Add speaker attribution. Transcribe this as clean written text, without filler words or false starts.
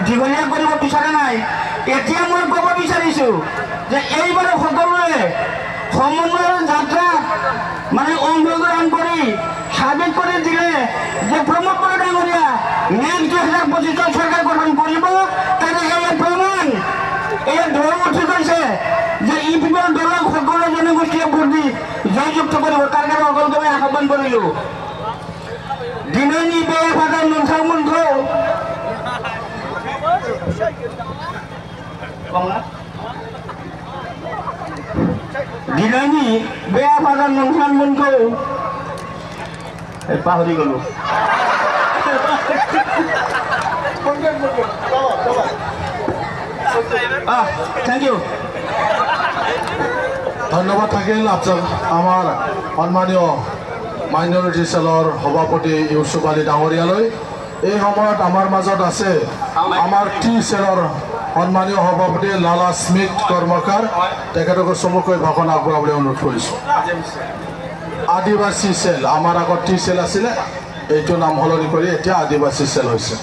Speaker 1: দীঘলীয়া কৰিব বিচৰা নাই এতিয়া মই ক'ব বিচাৰিছোঁ যে এইবাৰ সকলোৱে সমন্বয়ৰ যাত্ৰা মানে অংশগ্ৰহণ কৰি সাবিত কৰি দিলে যে প্ৰমোদ বৰা ডাঙৰীয়া নেক্সট 2025 চৰকাৰ গঠন কৰিব তাৰে এই প্ৰমাণ এই ঢৌ উঠি গৈছে যে ইপিনৰ দলক সকলো জনগোষ্ঠীয়ে ভোট দি জয়যুক্ত কৰিব তাৰ কাৰণে সকলোকে মই আহ্বান কৰিলোঁ দিননি বেয়া ভাগৰ নথা দিননি বেয়া ভাগৰ নথান মনটো পাহৰি গলো থ্যাংক ইউ
Speaker 2: ধন্যবাদ থাকিল আমাৰ সন্মানীয় মাইনৰিটি সেলৰ সভাপতি ইউসুফ আলী ডাঙৰীয়ালৈ এই সময়ত আমাৰ মাজত আছে আমাৰ টি সেলৰ সন্মানীয় সভাপতি লালা স্মিথ কৰ্মকাৰ তেখেতক চমুকৈ ভাষণ আগবঢ়াবলৈ অনুৰোধ কৰিছোঁ আদিবাসী সেল আমাৰ আগত টি সেল আছিলে এইটো নাম সলনি কৰি এতিয়া আদিবাসী সেল হৈছে